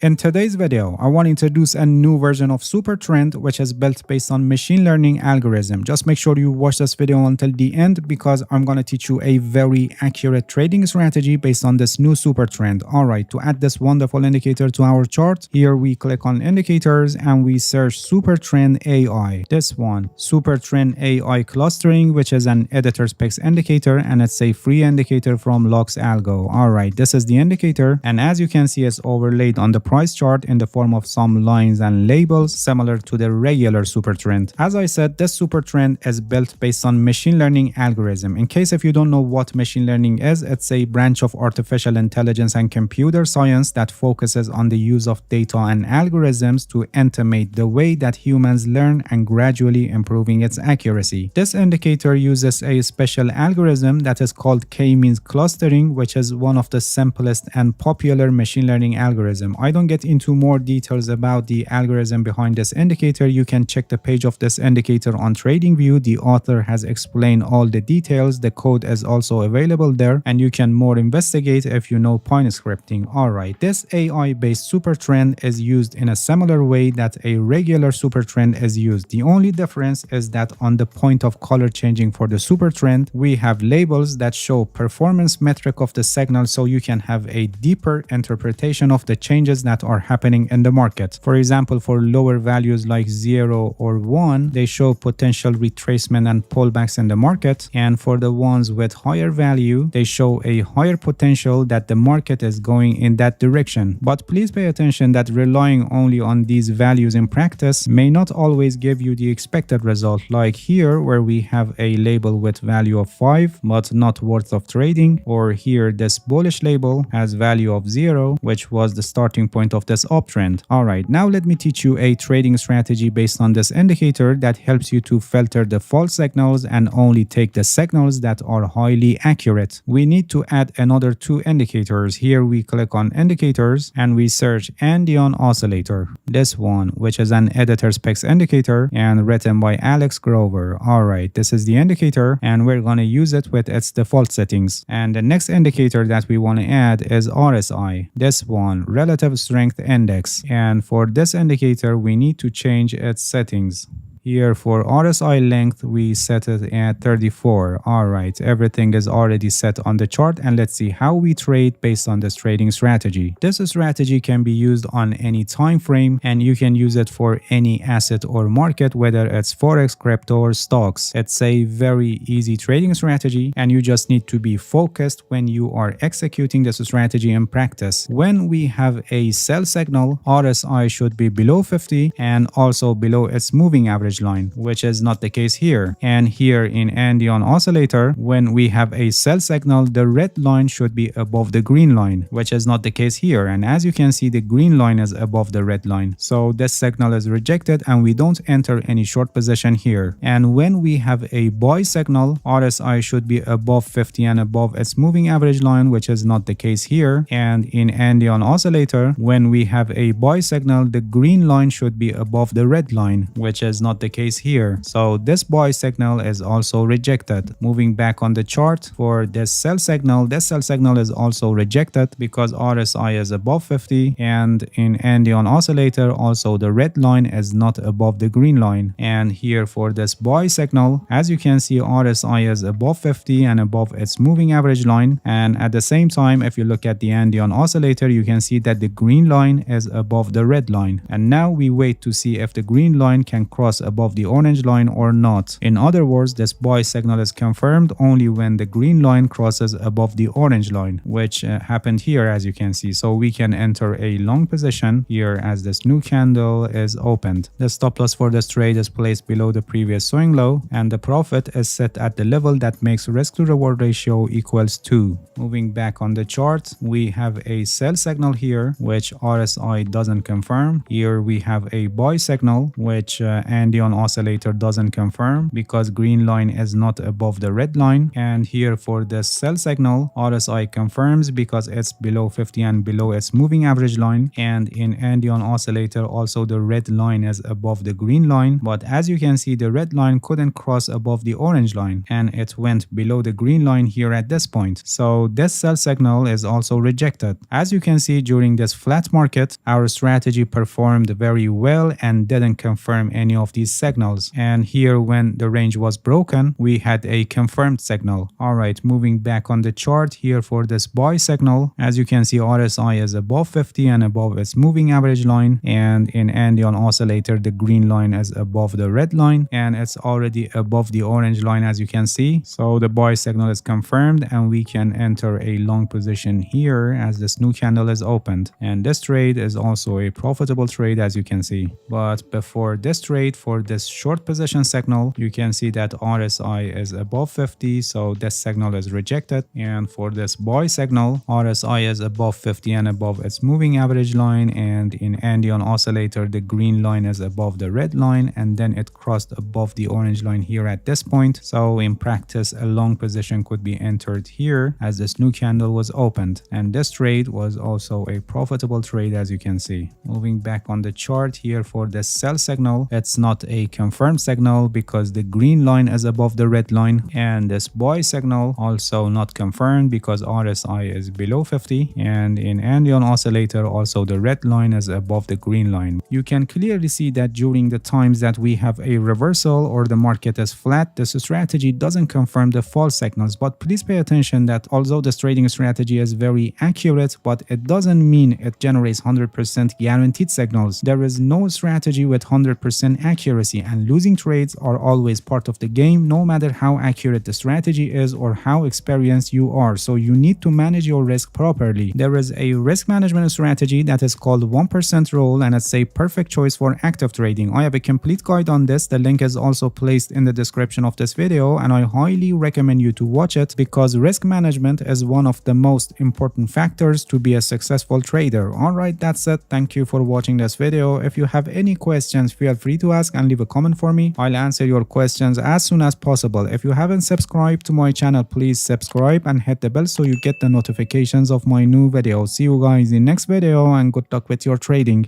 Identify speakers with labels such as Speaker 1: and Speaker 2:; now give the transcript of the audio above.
Speaker 1: In today's video, I want to introduce a new version of Supertrend which is built based on machine learning algorithm. Just make sure you watch this video until the end because I'm going to teach you a very accurate trading strategy based on this new Supertrend. Alright, to add this wonderful indicator to our chart, here we click on indicators and we search Supertrend AI. This one, Supertrend AI clustering, which is an editor specs indicator and it's a free indicator from Lux Algo. Alright, this is the indicator and as you can see it's overlaid on the price chart in the form of some lines and labels similar to the regular Supertrend. As I said, this Supertrend is built based on machine learning algorithm. In case if you don't know what machine learning is, it's a branch of artificial intelligence and computer science that focuses on the use of data and algorithms to intimate the way that humans learn and gradually improving its accuracy. This indicator uses a special algorithm that is called k-means clustering, which is one of the simplest and popular machine learning algorithms. I don't get into more details about the algorithm behind this indicator. You can check the page of this indicator on TradingView. The author has explained all the details. The code is also available there and you can more investigate if you know Python scripting. Alright, this AI-based Supertrend is used in a similar way that a regular Supertrend is used. The only difference is that on the point of color changing for the Supertrend, we have labels that show performance metric of the signal so you can have a deeper interpretation of the changes that are happening in the market. For example, for lower values like 0 or 1, they show potential retracement and pullbacks in the market. And for the ones with higher value, they show a higher potential that the market is going in that direction. But please pay attention that relying only on these values in practice may not always give you the expected result. Like here where we have a label with value of 5 but not worth of trading, or here this bullish label has value of 0 which was the starting point of this uptrend. Alright, now let me teach you a trading strategy based on this indicator that helps you to filter the false signals and only take the signals that are highly accurate. We need to add another two indicators. Here we click on indicators and we search Andean oscillator. This one, which is an editor specs indicator and written by Alex Grover. Alright, this is the indicator and we're going to use it with its default settings. And the next indicator that we want to add is RSI. This one, relative strength index, and for this indicator we need to change its settings. Here for RSI length, we set it at 34. Alright, everything is already set on the chart and let's see how we trade based on this trading strategy. This strategy can be used on any time frame and you can use it for any asset or market, whether it's Forex, crypto or stocks. It's a very easy trading strategy and you just need to be focused when you are executing this strategy in practice. When we have a sell signal, RSI should be below 50 and also below its moving average line, which is not the case here. And here in Andean oscillator, when we have a sell signal, the red line should be above the green line, which is not the case here. And as you can see, the green line is above the red line. So this signal is rejected and we don't enter any short position here. And when we have a buy signal, RSI should be above 50 and above its moving average line, which is not the case here. And in Andean oscillator, when we have a buy signal, the green line should be above the red line, which is not the case here. So this buy signal is also rejected. Moving back on the chart for this sell signal is also rejected because RSI is above 50 and in Andean oscillator also the red line is not above the green line. And here for this buy signal, as you can see, RSI is above 50 and above its moving average line, and at the same time if you look at the Andean oscillator you can see that the green line is above the red line. And now we wait to see if the green line can cross above the orange line or not. In other words, this buy signal is confirmed only when the green line crosses above the orange line, which happened here as you can see. So we can enter a long position here as this new candle is opened. The stop loss for this trade is placed below the previous swing low and the profit is set at the level that makes risk to reward ratio equals 2. Moving back on the chart, we have a sell signal here which RSI doesn't confirm. Here we have a buy signal which Andean Andean oscillator doesn't confirm because green line is not above the red line. And here for the sell signal, RSI confirms because it's below 50 and below its moving average line. And in Andean oscillator also the red line is above the green line, but as you can see the red line couldn't cross above the orange line and it went below the green line here at this point. So this sell signal is also rejected. As you can see, during this flat market our strategy performed very well and didn't confirm any of these signals, and here when the range was broken we had a confirmed signal. Alright, moving back on the chart here for this buy signal, as you can see RSI is above 50 and above its moving average line, and in Andean oscillator the green line is above the red line and it's already above the orange line as you can see. So the buy signal is confirmed and we can enter a long position here as this new candle is opened, and this trade is also a profitable trade as you can see. But before this trade, for this short position signal, you can see that RSI is above 50, so this signal is rejected. And for this buy signal, RSI is above 50 and above its moving average line, and in Andean oscillator the green line is above the red line and then it crossed above the orange line here at this point. So in practice a long position could be entered here as this new candle was opened, and this trade was also a profitable trade as you can see. Moving back on the chart here for the sell signal, it's not a confirmed signal because the green line is above the red line, and this buy signal also not confirmed because RSI is below 50, and in Andean oscillator also the red line is above the green line. You can clearly see that during the times that we have a reversal or the market is flat, this strategy doesn't confirm the false signals. But please pay attention that although this trading strategy is very accurate, but it doesn't mean it generates 100% guaranteed signals. There is no strategy with 100% accuracy, and losing trades are always part of the game, no matter how accurate the strategy is or how experienced you are. So you need to manage your risk properly. There is a risk management strategy that is called 1% rule, and it's a perfect choice for active trading. I have a complete guide on this. The link is also placed in the description of this video, and I highly recommend you to watch it because risk management is one of the most important factors to be a successful trader. Alright, that's it. Thank you for watching this video. If you have any questions, feel free to ask and leave a comment for me. I'll answer your questions as soon as possible. If you haven't subscribed to my channel, please subscribe and hit the bell so you get the notifications of my new videos. See you guys in next video and good luck with your trading.